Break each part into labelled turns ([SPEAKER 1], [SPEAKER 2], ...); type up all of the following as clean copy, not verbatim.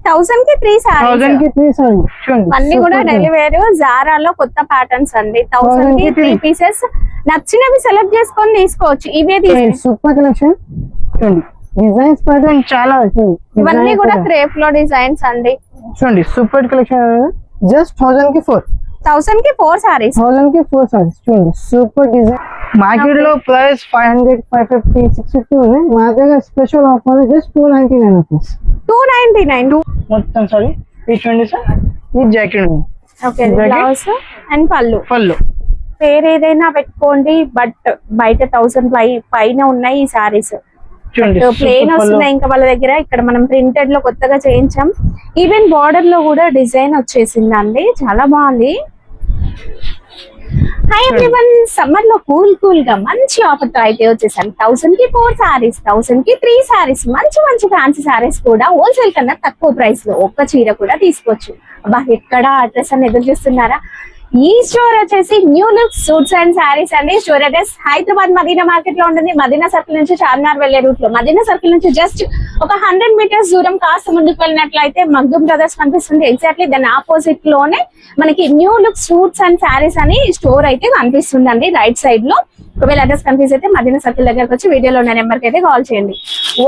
[SPEAKER 1] 1000 కి 3 సారీస్.
[SPEAKER 2] 1000 కి 3 సారీ చూడండి.
[SPEAKER 1] అన్ని కూడా డైలీ వేర్ జారాలో కొత్త ప్యాటర్న్స్ అండి. 1000 కి 3 పీసెస్. నచ్చినవి సెలెక్ట్ చేసుకొని తీసుకోవచ్చు. ఇవే తీసుకోండి.
[SPEAKER 2] సూపర్ కలెక్షన్ చూడండి. డిజైన్స్ ప్యాటర్న్ చాలా చూడండి.
[SPEAKER 1] ఇవన్నీ కూడా క్రేప్ లో డిజైన్స్ అండి.
[SPEAKER 2] చూడండి సూపర్ కలెక్షన్. జస్ట్ 1000 కి 4.
[SPEAKER 1] 1000 కి 4 సారీస్.
[SPEAKER 2] 1000 కి 4 సారీస్ చూడండి. Super design. మార్కెట్ లో ప్రైస్ 500, 550, 650 ఉన్నాయి. మా దగ్గర స్పెషల్ ఆఫర్ జస్ట్ 299 రూపీస్.
[SPEAKER 1] 299
[SPEAKER 2] మొత్తం సారీ. ఈ చూడండి సార్, ఈ జాకెట్ ఉంది.
[SPEAKER 1] ఓకే, బ్లౌజ్ అండ్ పళ్ళు. పేరు ఏదైనా పెట్టుకోండి, బట్ బయట 1000 పైన ఉన్నాయి ఈ సారీస్. ప్లేన్ వస్తున్నాయి ఇంకా వాళ్ళ దగ్గర. ఇక్కడ మనం ప్రింటెడ్ లో కొత్తగా చేయించాం. ఈవెన్ బార్డర్ లో కూడా డిజైన్ వచ్చేసింది అండి, చాలా బాగుంది. హాయ్ ఎవ్రీవన్, సమ్మర్ లో కూల్ గా మంచి ఆఫర్ తో అయితే వచ్చేసాను. 1000 కి 4 సారీస్, 1000 కి 3 సారీస్, మంచి ఫ్యాన్సీ సారీస్ కూడా హోల్సేల్ కన్నా తక్కువ ప్రైస్ లో ఒక్క చీర కూడా తీసుకోవచ్చు. అబ్బా, ఎక్కడ అడ్రస్ అని ఎదురు చూస్తున్నారా? ఈ స్టోర్ వచ్చేసి new look suits and saris అండి. Store address Hyderabad Madina market లో ఉంటుంది. మదీనా సర్కిల్ నుంచి చార్మినార్ వెళ్లే రూట్ లో, మదీనా సర్కిల్ నుంచి జస్ట్ ఒక 100 మీటర్స్ దూరం కాస్త ముందుకు వెళ్ళినట్లయితే మగ్దుమ్ బ్రదర్స్ కనిపిస్తుంది. ఎగ్జాక్ట్లీ దాని ఆపోజిట్ లోనే మనకి new look suits and saris అని స్టోర్ అయితే కనిపిస్తుందండి రైట్ సైడ్ లో. ఒకవేళ అడ్రస్ కన్ఫ్యూజ్ అయితే మదీనా సర్కిల్ దగ్గరకు వచ్చి వీడియోలో ఉన్న నెంబర్ కి అయితే కాల్ చేయండి.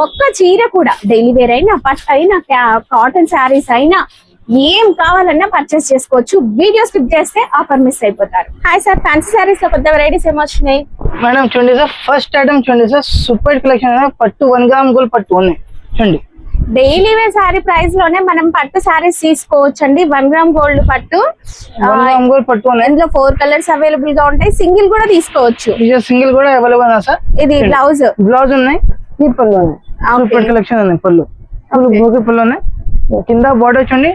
[SPEAKER 1] ఒక్క చీర కూడా డైలీ వేర్ అయినా, పట్టు అయినా, కాటన్ సారీస్ అయినా ఏం కావాలన్నా పర్చేస్ చేసుకోవచ్చు. వీడియో స్కిప్ చేస్తే ఆఫర్ మిస్ అయిపోతారు. హాయ్ సార్, ఫ్యాన్సీ సారీస్ లో కొత్త వెరైటీస్ ఏమొచ్చినాయి
[SPEAKER 2] మేడం? చూడండి సార్, ఫస్ట్ ఐటమ్ చూడండి సార్, సూపర్ కలెక్షన్. పట్టు 1 గ్రామ్ గోల్డ్ పట్టు ఉన్నాయి చూడండి.
[SPEAKER 1] డైలీ వేర్ సారీ ప్రైస్ లోనే మనం పట్టు సారీస్ తీసుకోవచ్చు అండి. 1 గ్రామ్ గోల్డ్ పట్టు,
[SPEAKER 2] 1 గ్రామ్ గోల్డ్ పట్టు ఉన్నాయి.
[SPEAKER 1] ఇందులో 4 కలర్స్ అవైలబుల్ గా ఉంటాయి. సింగిల్ కూడా తీసుకోవచ్చు.
[SPEAKER 2] సింగిల్ కూడా అవైలబుల్ సార్.
[SPEAKER 1] ఇది బ్లౌజ్
[SPEAKER 2] ఉన్నాయి. ఈ పళ్ళు ఉన్నాయి. సూపర్ కలెక్షన్ ఉన్నాయి. పళ్ళు పళ్ళు ఉన్నాయి. కింద బార్డర్ చూడండి,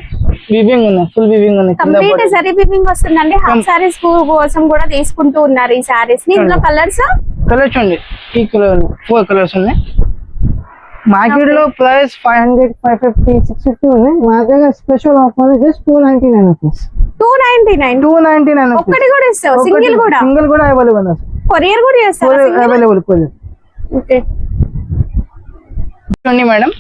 [SPEAKER 2] వీవింగ్ ఉన్నాయి, ఫుల్ వీవింగ్ ఉన్నాయి.
[SPEAKER 1] కంప్లీట్ జరీ వీవింగ్ వస్తుందండి. హాఫ్ సారీస్ కోసం కూడా తీసుకుంటూ ఉన్నారు ఈ సారీస్ ని. ఇందులో కలర్
[SPEAKER 2] చూడండి, ఈ కలర్ 4 కలర్స్ ఉన్నాయి. మార్కెట్ లో ప్రైస్ 500, 550, 650 ఉన్నాయి. మా దగ్గర స్పెషల్ ఆఫర్ జస్ట్ 299 రూపీస్.
[SPEAKER 1] 299 ఒక్కటి కూడా ఇస్తావు? సింగిల్ కూడా
[SPEAKER 2] అవైలబుల్ ఉంది.
[SPEAKER 1] కొరియర్ కూడా చేస్తారు?
[SPEAKER 2] Available courier. ఓకే చూడండి మేడం,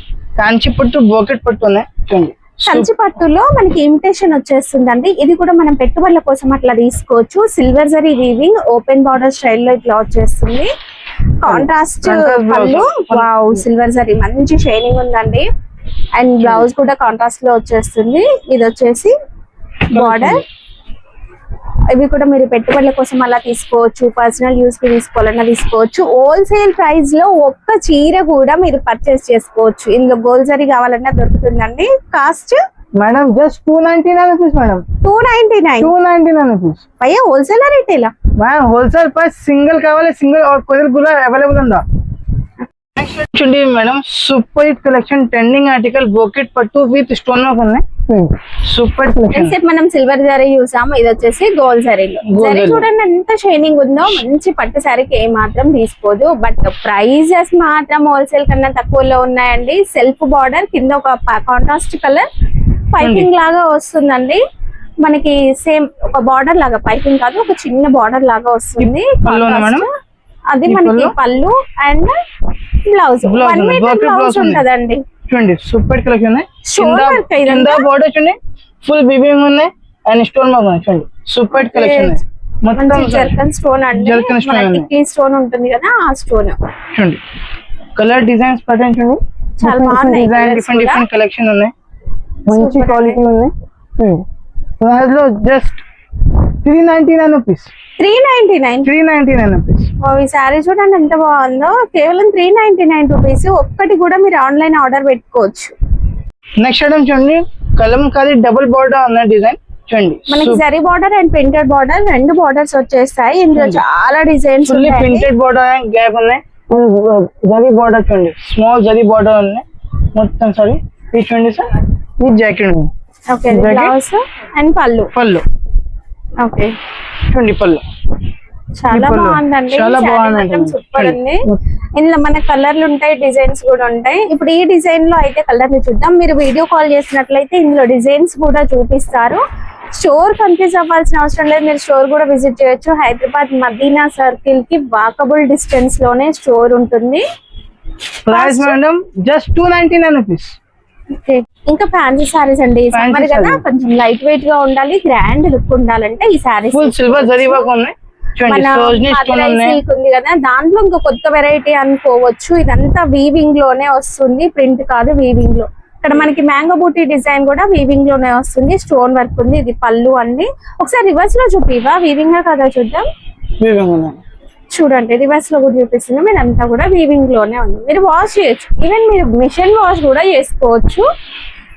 [SPEAKER 2] కాంచి పట్టు, బోకెట్ పట్టు ఉన్నాయి చూడండి.
[SPEAKER 1] కంచి పట్టులో మనకి ఇమిటేషన్ వచ్చేస్తుందండి. ఇది కూడా మనం పెట్టుబడుల కోసం అట్లా తీసుకోవచ్చు. Silver zari weaving, open border స్టైల్లో ఇట్లా వచ్చేస్తుంది. కాంట్రాస్ట్ పళ్ళు, వావ్, సిల్వర్ జరీ మంచి షైనింగ్ ఉందండి. అండ్ బ్లౌజ్ కూడా కాంట్రాస్ట్ లో వచ్చేస్తుంది. ఇది వచ్చేసి బార్డర్. ఇవి కూడా మీరు పెట్టుబడుల కోసం అలా తీసుకోవచ్చు, పర్సనల్ యూస్ కి తీసుకోవాలన్నా తీసుకోవచ్చు. హోల్సేల్ ప్రైస్ లో ఒక్క చీర కూడా మీరు పర్చేస్ చేసుకోవచ్చు. ఇందులో గోల్డ్ జరీ కావాలన్నా దొరుకుతుందండి. Cost
[SPEAKER 2] madam just 299 rupees madam. 299 rupees.
[SPEAKER 1] పైగా wholesale retail
[SPEAKER 2] madam? Wholesale price. Single కావాలి, సింగిల్ కొరియర్ కూడా అవైలబుల్ ఉందా? చూడండి madam, super hit collection, trending article, bouquet పట్టు విత్ స్టోన్ వర్క్ ఉన్నాయి. Super collection.
[SPEAKER 1] మనం సిల్వర్ జరీ చూసాము, ఇది వచ్చేసి గోల్డ్ జరీలో. జరీ చూడండి ఎంత షైనింగ్ ఉందో. మంచి పట్టు సారీకి ఏ మాత్రం తీసుకోదు, బట్ ప్రైజెస్ మాత్రం హోల్సేల్ కన్నా తక్కువలో ఉన్నాయండి. సెల్ఫ్ బార్డర్, కింద ఒక కాంట్రాస్ట్ కలర్ పైపింగ్ లాగా వస్తుందండి. మనకి సేమ్ ఒక బార్డర్ లాగా, పైపింగ్ కాదు, ఒక చిన్న బార్డర్ లాగా వస్తుంది. అది మనకి పళ్ళు అండ్ బ్లౌజ్ 1 మీటర్ బ్లౌజ్ ఉంటదండి.
[SPEAKER 2] చూడండి సూపర్ కలెక్షన్. కింద బార్డర్ చూడండి, ఫుల్ వీవింగ్ ఉన్నాయి అండ్ స్టోన్ మార్క్ ఉన్నాయి చూడండి. Super collection. మొత్తం
[SPEAKER 1] జర్కన్ స్టోన్ అండి.
[SPEAKER 2] జర్కన్
[SPEAKER 1] స్టోన్ ఉంటుంది కదా, ఆ స్టోన్
[SPEAKER 2] చూడండి. కలర్ డిజైన్స్ ప్యాటర్న్ చూడండి,
[SPEAKER 1] చాలా బాగున్నాయి.
[SPEAKER 2] డిఫరెంట్ కలెక్షన్ ఉన్నాయి, మంచి క్వాలిటీ ఉన్నాయి. ప్రైస్ లో జస్ట్ 399 రూపీస్. 399 రూపీస్.
[SPEAKER 1] ఈ సారీ చూడండి ఎంత బాగుందో. కేవలం 399 రూపీస్. ఒక్కటి కూడా మీరు ఆన్లైన్ ఆర్డర్ పెట్టుకోవచ్చు.
[SPEAKER 2] నెక్స్ట్ ఐటమ్ చూడండి, కలంకారీ డబుల్ బార్డర్ ఉన్న డిజైన్ చూడండి.
[SPEAKER 1] మనకి zari border and printed border, 2 borders వచ్చేస్తాయి. ఇందులో చాలా డిజైన్స్
[SPEAKER 2] ఉన్నాయి. ప్రింటెడ్ బార్డర్ గ్యాప్ ఉన్నాయి. జరీ బార్డర్ చూడండి, స్మాల్ జరీ బార్డర్ ఉన్నాయి మొత్తం. సారీ ఇది చూడండి సార్, ఈ జాకెట్ ఉంది.
[SPEAKER 1] ఓకే, బ్లౌజ్ అండ్ పళ్ళు. ఓకే
[SPEAKER 2] చూడండి, పళ్ళు
[SPEAKER 1] చాలా బాగుందండి.
[SPEAKER 2] చాలా బాగుందండి,
[SPEAKER 1] సూపర్ ఉంది. ఇందులో మన కలర్లు ఉంటాయి, డిజైన్స్ కూడా ఉంటాయి. ఇప్పుడు ఈ డిజైన్ లో అయితే కలర్ ని చూద్దాం. మీరు వీడియో కాల్ చేసినట్లయితే ఇందులో డిజైన్స్ కూడా చూపిస్తారు. స్టోర్ కన్ఫ్యూజ్ అవ్వాల్సిన అవసరం లేదు, మీరు స్టోర్ కూడా విజిట్ చేయొచ్చు. హైదరాబాద్ మదీనా సర్కిల్ కి వాకబుల్ డిస్టెన్స్ లోనే స్టోర్ ఉంటుంది.
[SPEAKER 2] Price madam just 299 rupees.
[SPEAKER 1] ఇంకా ఫ్యాన్సీ సారీస్ అండి,
[SPEAKER 2] Fancy
[SPEAKER 1] సమ్మర్ కదా
[SPEAKER 2] sarees.
[SPEAKER 1] కొంచెం లైట్ వెయిట్ గా ఉండాలి, గ్రాండ్ లుక్ ఉండాలంటే ఈ saris
[SPEAKER 2] full silver zari work ఉన్నాయి చూడండి,
[SPEAKER 1] మన
[SPEAKER 2] సోజ్ని స్టోన్
[SPEAKER 1] మధురై
[SPEAKER 2] ఉన్నాయి.
[SPEAKER 1] సిల్క్ ఉంది కదా, దాంట్లో ఇంకా కొత్త వెరైటీ అనుకోవచ్చు. ఇదంతా వీవింగ్ లోనే వస్తుంది, ప్రింట్ కాదు, వీవింగ్ లో. ఇక్కడ మనకి మ్యాంగో బూటీ డిజైన్ కూడా వీవింగ్ లోనే వస్తుంది, స్టోన్ వర్క్ ఉంది. ఇది పళ్ళు అండి. ఒకసారి రివర్స్ లో చూపివా, వీవింగ్ కదా చూద్దాం.
[SPEAKER 2] వీవింగ్ ఉన్నాయి.
[SPEAKER 1] చూడండి రివర్స్ లో కూడా చూపిస్తుంది, మీరు అంతా కూడా వీవింగ్ లోనే ఉంది. మీరు వాష్ చేయొచ్చు, ఈవెన్ మీరు మిషన్ వాష్ కూడా చేసుకోవచ్చు.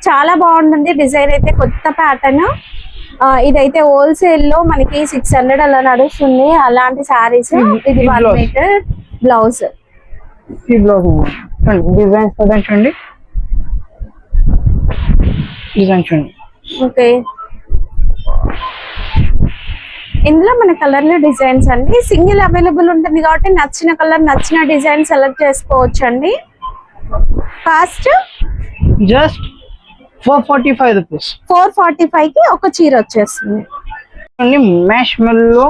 [SPEAKER 1] చాలా బాగుంటుంది డిజైన్ అయితే, కొత్త ప్యాటర్న్. ఇదైతే హోల్సేల్ లో మనకి 600 అలా నడుస్తుంది అలాంటి సారీస్. ఇది 1 మీటర్ బ్లౌజ్.
[SPEAKER 2] ఈ బ్లౌజ్ చూడండి, డిజైన్స్ చూడండి, డిజైన్ చూడండి.
[SPEAKER 1] ఓకే, ఇందులో మన కలర్ లో డిజైన్స్ అండి, సింగిల్ అవైలబుల్ ఉంటుంది కాబట్టి నచ్చిన కలర్ నచ్చిన డిజైన్ సెలెక్ట్ చేసుకోవచ్చు అండి. Cost
[SPEAKER 2] just 445 rupees.
[SPEAKER 1] 445 కి ఒక చీర వచ్చేస్తుంది.
[SPEAKER 2] మ్యాష్ మెల్లో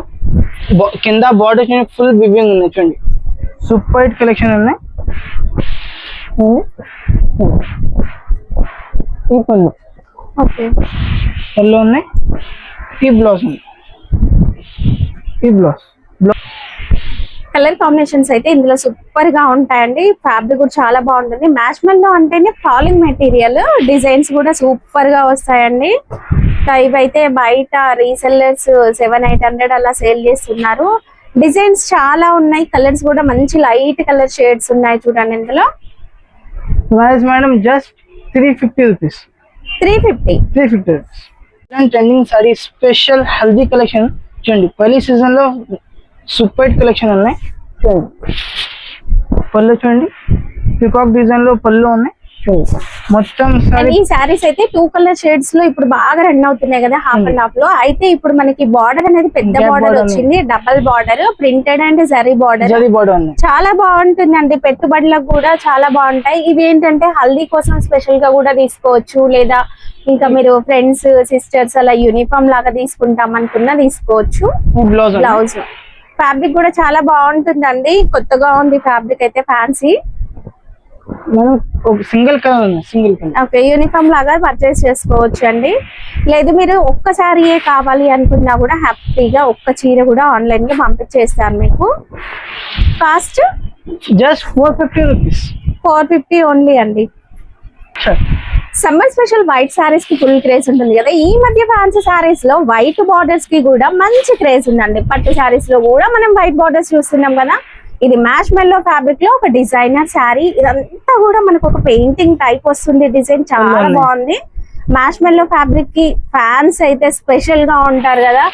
[SPEAKER 2] కింద బార్డర్ ఫుల్ వివింగ్ ఉన్నాయి చూడండి, సూపర్ హిట్ కలెక్షన్ ఉన్నాయి. ఈ పళ్ళు
[SPEAKER 1] ఓకే,
[SPEAKER 2] పళ్ళు ఉన్నాయి. ఈ బ్లౌజ్ ఉంది, ఈ బ్లౌజ్
[SPEAKER 1] కలర్ కాంబినేషన్స్ అయితే ఇందులో సూపర్ గా ఉంటాయండి. ఫ్యాబ్రిక్ కూడా చాలా బాగుంటుంది. మ్యాచ్ మెల్లో అంటేనే ఫాలింగ్ మెటీరియల్, డిజైన్స్ కూడా సూపర్ గా వస్తాయండి. ఇవైతే బయట రీసెల్లర్స్ 700-800 అలా సేల్ చేస్తున్నారు. డిజైన్స్ చాలా ఉన్నాయి, కలర్స్ కూడా మంచి లైట్ కలర్ షేడ్స్ ఉన్నాయి చూడండి ఇందులో.
[SPEAKER 2] Madam just 350 rupees.
[SPEAKER 1] 350
[SPEAKER 2] rupees. Trending sorry special haldi collection చూడండి, పెళ్లి సీజన్ లో సూపర్ హిట్ కలెక్షన్ ఉన్నాయి చూడండి. పళ్ళు చూడండి, పికాక్ డిజైన్ లో పళ్ళు ఉన్నాయి చూడండి. మొత్తం సారీ
[SPEAKER 1] ఈ సారీస్ అయితే 2 కలర్ షేడ్స్ లో ఇప్పుడు బాగా రన్ అవుతున్నాయి కదా, హాఫ్ అండ్ హాఫ్ లో. అయితే ఇప్పుడు మనకి బార్డర్ అనేది పెద్ద బార్డర్ వచ్చింది, double border, printed and zari border.
[SPEAKER 2] Zari border ఉంది,
[SPEAKER 1] చాలా బాగుంటుంది అండి, పెట్టుబడులకు కూడా చాలా బాగుంటాయి. ఇవి ఏంటంటే హల్దీ కోసం స్పెషల్ గా కూడా తీసుకోవచ్చు, లేదా ఇంకా మీరు ఫ్రెండ్స్ సిస్టర్స్ అలా యూనిఫామ్ లాగా తీసుకుంటాం అనుకున్నా తీసుకోవచ్చు. బ్లౌజ్ ఫ్యాబ్రిక్ కూడా చాలా బాగుంటుందండి, కొత్తగా ఉంది ఫ్యాబ్రిక్ అయితే, ఫ్యాన్సీ.
[SPEAKER 2] సింగిల్ కలర్ ఉంది, సింగిల్ కలర్.
[SPEAKER 1] ఓకే, యూనిఫామ్ లాగా పర్చేస్ చేసుకోవచ్చు అండి. లేదు మీరు ఒక్కసారి కావాలి అనుకున్నా కూడా హ్యాపీగా ఒక్క చీర కూడా ఆన్లైన్ లో పంపించేస్తాను మీకు. Cost
[SPEAKER 2] just 450 rupees.
[SPEAKER 1] 450 ఓన్లీ అండి. సమ్మర్ స్పెషల్ వైట్ సారీస్ కి ఫుల్ క్రేజ్ ఉంటుంది కదా, ఈ మధ్య ఫ్యాన్సీ సారీస్ లో వైట్ బార్డర్స్ కి కూడా మంచి క్రేజ్ ఉందండి. పట్టు సారీస్ లో కూడా మనం వైట్ బార్డర్స్ చూస్తున్నాం కదా. ఇది మ్యాష్ మెల్లో ఫ్యాబ్రిక్ లో ఒక డిజైనర్ శారీ, ఇదంతా కూడా మనకు ఒక పెయింటింగ్ టైప్ వస్తుంది, డిజైన్ చాలా బాగుంది. మ్యాష్ మెల్లో ఫ్యాబ్రిక్ కి ఫ్యాన్స్ అయితే స్పెషల్ గా ఉంటారు కదా,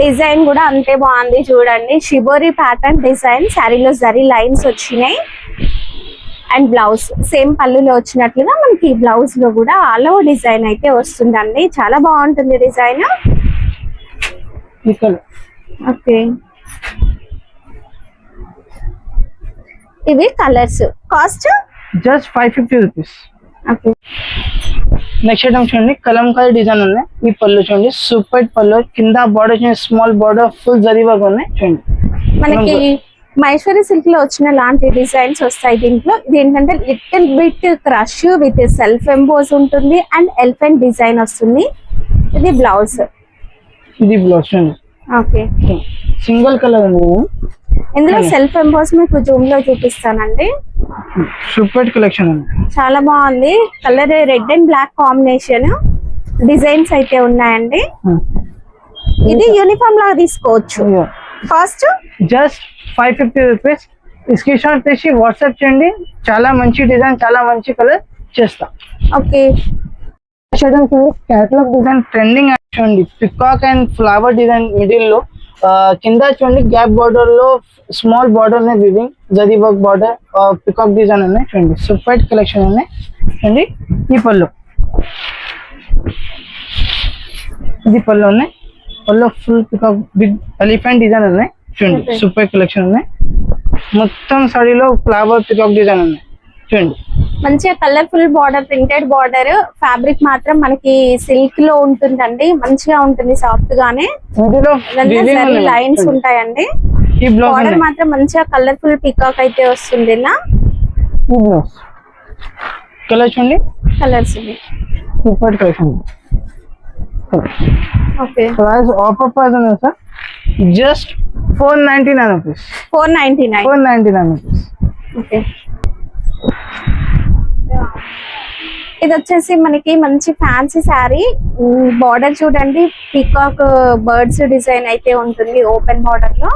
[SPEAKER 1] డిజైన్ కూడా అంతే బాగుంది చూడండి. షిబోరి ప్యాటర్న్ డిజైన్, శారీలో జరీ లైన్స్ వచ్చినాయి. అండ్ బ్లౌజ్ సేమ్ పళ్ళులో వచ్చినట్లుగా మనకి బ్లౌజ్ లో కూడా ఆల్ ఓవర్ డిజైన్ అయితే వస్తుందండి, చాలా బాగుంటుంది డిజైన్. ఓకే, ఇవి colours. Cost
[SPEAKER 2] just 550 rupees.
[SPEAKER 1] Okay,
[SPEAKER 2] next item చూడండి, కలంకారీ డిజైన్ ఉన్నాయి. ఈ పళ్ళు చూడండి, సూపర్ హిట్ పళ్ళు, కింద బార్డర్ చూడండి, small border, full zari work ఉన్నాయి చూడండి.
[SPEAKER 1] మనకి మైసూరి సిల్క్ లో వచ్చిన లాంటి డిజైన్స్ వస్తాయి దీంట్లో. ఇది ఏంటంటే little bit crush with self emboss ఉంటుంది అండ్ ఎలిఫెంట్ డిజైన్ వస్తుంది. ఇది బ్లౌజ్.
[SPEAKER 2] ఇది బ్లౌజ్ చూడండి.
[SPEAKER 1] ఓకే,
[SPEAKER 2] సింగిల్ కలర్ ఉంది.
[SPEAKER 1] ఇందులో సెల్ఫ్ ఎంబోస్ మీకు జూమ్ లో చూపిస్తానండి.
[SPEAKER 2] సూపర్ కలెక్షన్ ఉంది,
[SPEAKER 1] చాలా బాగుంది. Colour red and black combination designs అయితే ఉన్నాయండి. ఇది యూనిఫామ్ లాగా తీసుకోవచ్చు. Cost
[SPEAKER 2] just 550 rupees. Screen shot తీసి వాట్సాప్ చేయండి, చాలా మంచి డిజైన్, చాలా మంచి కలర్ చేస్తాం.
[SPEAKER 1] ఓకే,
[SPEAKER 2] క్యాటలాగ్ డిజైన్ ట్రెండింగ్ చూడండి, peacock and flower design middle లో, కింద చూడండి గ్యాప్ బార్డర్ లో స్మాల్ బార్డర్ నే weaving zari work border, peacock design ఉన్నాయి చూడండి. సూపర్ కలెక్షన్ ఉన్నాయి చూడండి. ఈ పళ్ళు, ఇది పళ్ళు ఉన్నాయి. పళ్ళు full peacock big elephant design ఉన్నాయి చూడండి. సూపర్ కలెక్షన్ ఉన్నాయి. మొత్తం సారీలో ఫ్లవర్ పికాక్ డిజైన్ ఉన్నాయి చూడండి.
[SPEAKER 1] మంచిగా colourful border, printed border. Fabric మాత్రం మనకి సిల్క్ లో ఉంటుందండి, మంచిగా ఉంటుంది, సాఫ్ట్ గానే. లైన్స్ ఉంటాయండి. బార్డర్ మాత్రం మంచిగా కలర్ఫుల్ పికాక్ అయితే వస్తుంది. ఇలా
[SPEAKER 2] కలర్ చూడండి,
[SPEAKER 1] colours
[SPEAKER 2] super collection.
[SPEAKER 1] Okay
[SPEAKER 2] price offer price ఉంది sir, just 499 rupees.
[SPEAKER 1] 499.
[SPEAKER 2] 499 rupees.
[SPEAKER 1] Okay ఇది వచ్చేసి మనకి మంచి ఫ్యాన్సీ శారీ. బార్డర్ చూడండి, పీకాక్ బర్డ్స్ డిజైన్ అయితే ఉంటుంది ఓపెన్ బార్డర్ లో.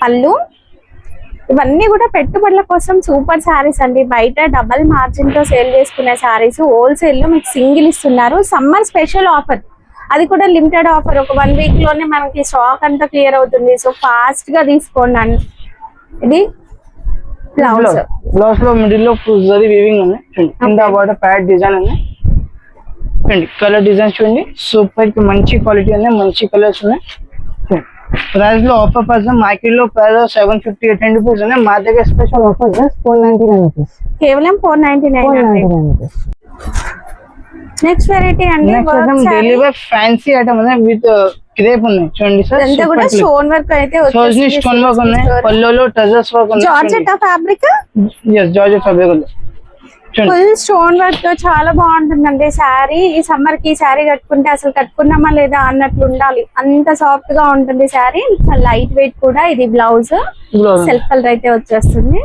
[SPEAKER 1] పళ్ళు ఇవన్నీ కూడా పెట్టుబడుల కోసం సూపర్ శారీస్ అండి. బయట డబల్ మార్జిన్ తో సేల్ చేసుకునే శారీస్ హోల్సేల్ లో మీకు సింగిల్ ఇస్తున్నారు. సమ్మర్ స్పెషల్ ఆఫర్, అది కూడా లిమిటెడ్ ఆఫర్. ఒక 1 వీక్ లోనే మనకి స్టాక్ అంతా క్లియర్ అవుతుంది. సో ఫాస్ట్ గా తీసుకోండి. ఇది బ్లౌజ్.
[SPEAKER 2] బ్లౌజ్ లో మిడిల్ లో జరీ వీవింగ్ ఉంది చూడండి. కింద బార్డర్ ప్యాడ్ డిజైన్ ఉంది చూడండి. కలర్ డిజైన్ చూడండి, సూపర్ మంచి క్వాలిటీ ఉంది, మంచి కలర్స్ ఉన్నాయి. ప్రైస్ లో ఆఫర్ ప్రైస్ మార్కెట్ లో ప్రైస్ 750-800 రూపీస్ ఉన్నాయి. మా దగ్గర స్పెషల్ ఆఫర్ జస్ట్ 499 రూపీస్.
[SPEAKER 1] కేవలం 499. నెక్స్ట్ వెరైటీ అండి,
[SPEAKER 2] డైలీ వేర్ ఫ్యాన్సీ ఐటమ్ ఉంది విత్ క్రేప్ ఉంది చూడండి సార్.
[SPEAKER 1] ఇదంతా కూడా స్టోన్ వర్క్ అయితే వచ్చేసి
[SPEAKER 2] స్టోన్ వర్క్ ఉన్నాయి, పల్లోలో టజర్స్ వర్క్ ఉంది.
[SPEAKER 1] Georgette fabric.
[SPEAKER 2] yes georgette fabric
[SPEAKER 1] full stone work తో చాలా బాగుంటుందండి శారీ. ఈ సమ్మర్ కి శారీ కట్టుకుంటే అసలు కట్టుకున్నామా లేదా అన్నట్లు ఉండాలి, అంత సాఫ్ట్ గా ఉంటుంది శారీ. చాలా లైట్ వెయిట్ కూడా. ఇది బ్లౌజ్ సెల్ఫ్ కలర్ అయితే వచ్చేస్తుంది.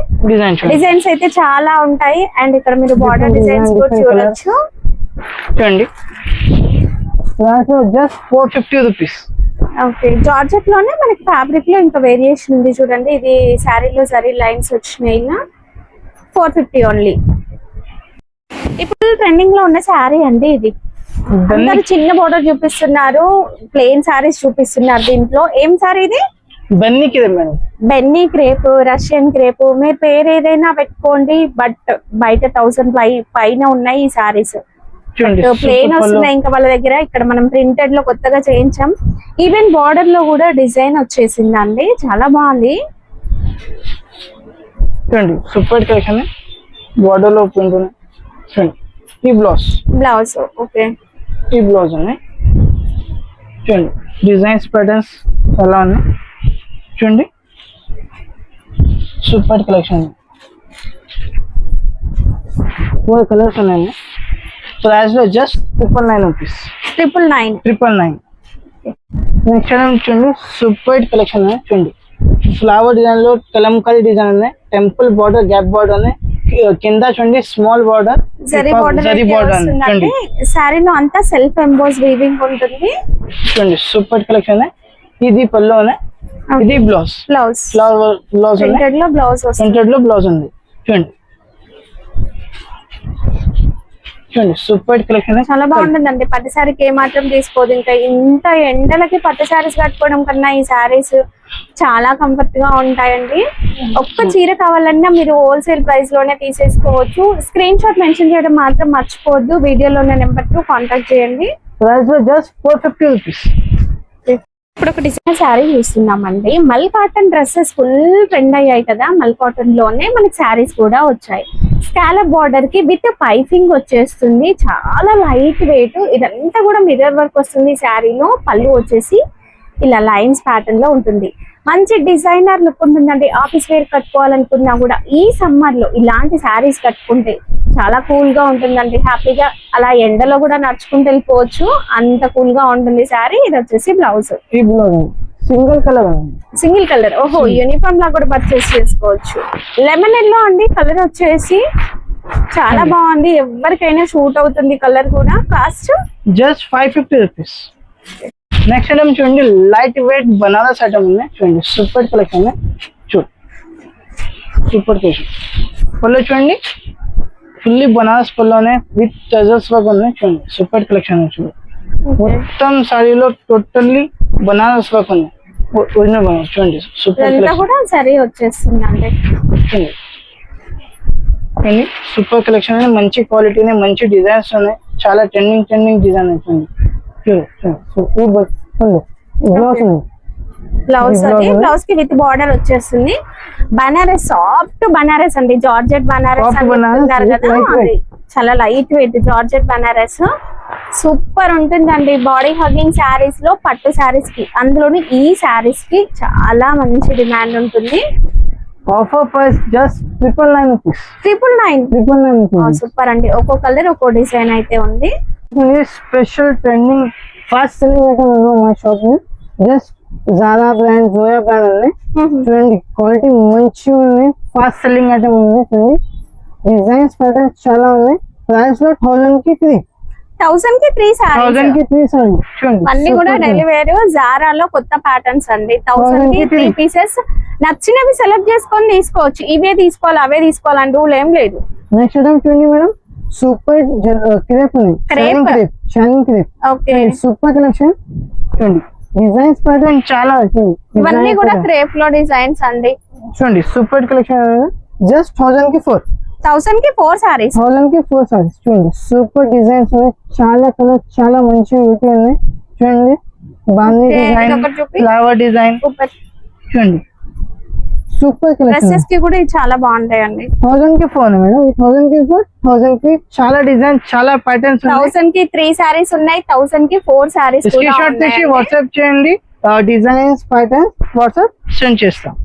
[SPEAKER 1] డిజైన్స్ అయితే చాలా ఉంటాయి. అండ్ ఇక్కడ మీరు బార్డర్ డిజైన్స్ కూడా చూడొచ్చు
[SPEAKER 2] చూడండి. Just 450 rupees.
[SPEAKER 1] ఓకే జార్జెట్ లోనే మనకి ఫ్యాబ్రిక్ లో ఇంకా వేరియేషన్ ఉంది చూడండి. ఇది శారీలో జరీ లైన్స్ వచ్చినాయి. 450 ఓన్లీ. ఇప్పుడు ట్రెండింగ్ లో ఉన్న శారీ అండి ఇది. అందరు చిన్న బోర్డర్ చూపిస్తున్నారు, ప్లెయిన్ శారీస్ చూపిస్తున్నారు. దీంట్లో ఏం శారీ ఇది?
[SPEAKER 2] బెన్నీ క్రేప్ మేడం.
[SPEAKER 1] బెన్నీ క్రేప్, రష్యన్ క్రేప్, మీరు పేరు ఏదైనా పెట్టుకోండి. బట్ బయట 1000 పైన ఉన్నాయి ఈ శారీస్. ప్లెయిన్ వస్తున్నాయి ఇంకా వాళ్ళ దగ్గర. ఇక్కడ మనం ప్రింటెడ్ లో కొత్తగా చేయించాం. ఈవెన్ బార్డర్ లో కూడా డిజైన్ వచ్చేసింది అండి, చాలా బాగుంది
[SPEAKER 2] చూడండి. సూపర్ కలెక్షన్, బార్డర్ లో ప్రింట్ ఉంది చూడండి. ఈ బ్లౌజ్
[SPEAKER 1] ఓకే.
[SPEAKER 2] ఈ బ్లౌజ్ ఉన్నాయి చూడండి. డిజైన్స్ ప్యాటర్న్స్ చాలా ఉన్నాయి చూడండి. సూపర్ కలెక్షన్, 4 కలర్స్ ఉన్నాయి. ప్రైస్ లో జస్ట్ 999 రూపీస్. 999. నెక్స్ట్ చూడండి, సూపర్ కలెక్షన్ ఉన్నాయి చూడండి. ఫ్లవర్ డిజైన్ లో కలంకారీ డిజైన్ ఉన్నాయి. టెంపుల్ బార్డర్, గ్యాప్ బార్డర్ ఉన్నాయి. కింద చూడండి స్మాల్ బార్డర్, జరీ బార్డర్ చూడండి.
[SPEAKER 1] శారీలో అంతా సెల్ఫ్ ఎంబోస్ వీవింగ్ ఉంటుంది
[SPEAKER 2] చూడండి. Super collection. ఇది పళ్ళు ఉన్నాయి, ఇది బ్లౌజ్. బ్లౌజ్
[SPEAKER 1] ప్రింటెడ్ లో బ్లౌజ్
[SPEAKER 2] ఉంది చూడండి. సూపర్ కలెక్షన్
[SPEAKER 1] చాలా బాగుంటుందండి. పట్టు శారీకి ఏమాత్రం తీసుకోదు. ఇంకా ఇంత ఎండలకి పట్టు శారీస్ కట్టుకోవడం కన్నా ఈ శారీస్ చాలా కంఫర్ట్ గా ఉంటాయండి. ఒక్క చీర కావాలన్నా మీరు హోల్సేల్ ప్రైస్ లోనే తీసేసుకోవచ్చు. స్క్రీన్ షాట్ మెన్షన్ చేయడం మాత్రం మర్చిపోవద్దు. వీడియోలో ఉన్న నెంబర్ తో కాంటాక్ట్ చేయండి.
[SPEAKER 2] Price just 450 rupees.
[SPEAKER 1] ఇప్పుడు ఒక డిజైన్ శారీ చూస్తున్నామండి. మల్ కాటన్ డ్రెస్సెస్ ఫుల్ ట్రెండ్ అయ్యాయి కదా. మల్ కాటన్ లోనే మనకి శారీస్ కూడా వచ్చాయి. స్కాలప్ బార్డర్ కి విత్ పైపింగ్ వచ్చేస్తుంది. చాలా లైట్ వెయిట్. ఇదంతా కూడా మిర్రర్ వర్క్ వస్తుంది శారీలో. పళ్ళు వచ్చేసి ఇలా లైన్స్ ప్యాటర్న్ లో ఉంటుంది. మంచి డిజైనర్ లుక్ ఉంటుందండి. ఆఫీస్ వేర్ కట్టుకోవాలనుకున్నా కూడా ఈ సమ్మర్ లో ఇలాంటి శారీస్ కట్టుకుంటే చాలా కూల్ గా ఉంటుందండి. హ్యాపీగా అలా ఎండలో కూడా నడుచుకుంటూ వెళ్ళిపోవచ్చు, అంత కూల్ గా ఉంటుంది శారీ. ఇది వచ్చేసి బ్లౌజ్. Single colour. ఓహో, యూనిఫామ్ లా కూడా పర్చేస్ చేసుకోవచ్చు. లెమన్ ఎల్లో అండి కలర్ వచ్చేసి. చాలా బాగుంది, ఎవరికైనా షూట్ అవుతుంది కలర్ కూడా. Cost
[SPEAKER 2] just 550 rupees. Next item చూడండి, లైట్ వెయిట్ బనారస్ ఐటమ్ ఉన్నాయి చూడండి. సూపర్ కలెక్షన్ ఉంది చూడండి. Super collection. పళ్ళు చూడండి, ఫుల్లీ బనారస్ పళ్ళునే విత్ టజర్స్ వర్క్ ఉన్నాయి చూడండి. సూపర్ కలెక్షన్ చూడండి. మొత్తం సారీలో టోటల్లీ బనారస్ వర్క్ ఉంది. ఒరిజినల్ చూడండి. సూపర్
[SPEAKER 1] వచ్చేస్తుందండి
[SPEAKER 2] చూడండి. సూపర్ కలెక్షన్, మంచి క్వాలిటీ, మంచి డిజైన్స్ ఉన్నాయి. చాలా ట్రెండింగ్ డిజైన్ అవుతుంది.
[SPEAKER 1] బ్లౌజ్ కి విత్ బార్డర్ వచ్చేస్తుంది. బనారస్, సాఫ్ట్ బనారస్ అండి. జార్జెట్ బనారస్ కదా, చాలా light weight georgette Banaras. Super ఉంటుందండి. బాడీ హగ్గింగ్ శారీస్ లో, పట్టు శారీస్ కి, అందులోని ఈ శారీస్ కి చాలా మంచి డిమాండ్ ఉంటుంది.
[SPEAKER 2] Offer price just 999 rupees.
[SPEAKER 1] 999.
[SPEAKER 2] 999
[SPEAKER 1] super అండి, ఒక్కో కలర్ ఒక్కో డిజైన్ అయితే ఉంది.
[SPEAKER 2] Special trending fast selling item మా షాప్ లో. Just Zara brand, Zoya brand ఉంది. చూడండి క్వాలిటీ మంచిగా ఉంది, ఫాస్ట్ సెల్లింగ్ ఐటమ్ ఉంది. చూడండి డిజైన్స్ ప్యాటర్న్స్ చాలా ఉన్నాయి. ప్రైస్ లో 1000 కి 3.
[SPEAKER 1] 1000 కి 3 సారీస్.
[SPEAKER 2] 1000 కి 3 సారీ. చూడండి
[SPEAKER 1] అన్ని కూడా డైలీ వేర్ జారాలో కొత్త ప్యాటర్న్స్ అండి. 1000 కి 3 పీసెస్. నచ్చినవి సెలెక్ట్ చేసుకొని తీసుకోవచ్చు. ఇవే తీసుకోవాలి అవే తీసుకోవాలని రూల్ ఏం లేదు.
[SPEAKER 2] నెక్స్ట్ ఐటమ్ చూడండి మేడం, సూపర్ క్రేప్ ఉంది. Shining crepe.
[SPEAKER 1] Okay,
[SPEAKER 2] super collection. చూడండి డిజైన్స్ ప్యాటర్న్ చాలా చూడండి.
[SPEAKER 1] ఇవన్నీ కూడా క్రేప్ లో డిజైన్స్ అండి.
[SPEAKER 2] చూడండి సూపర్ కలెక్షన్. జస్ట్ 1000 కి 4.
[SPEAKER 1] 1000 కి 4 సారీస్.
[SPEAKER 2] 1000 కి 4 సారీస్. చూడండి సూపర్ డిజైన్స్ ఉన్నాయి, చాలా కలర్ చాలా మంచిగా ఉన్నాయి. చూడండి బాందీ డిజైన్, ఫ్లవర్ డిజైన్. చూడండి సూపర్ కలెక్షన్.
[SPEAKER 1] డ్రెస్సెస్ కి కూడా ఇది చాలా బాగుంటాయండి.
[SPEAKER 2] 1000 కి 4 మేడం. 1000 కి 4, 1000 కి చాలా డిజైన్ చాలా ప్యాటర్న్స్.
[SPEAKER 1] 1000 కి 3 సారీస్ ఉన్నాయి, 1000 కి 4 సారీస్.
[SPEAKER 2] స్క్రీన్ షాట్ తీసి వాట్సాప్ చేయండి, డిజైన్స్ ప్యాటర్న్ వాట్సాప్ సెండ్ చేస్తాం.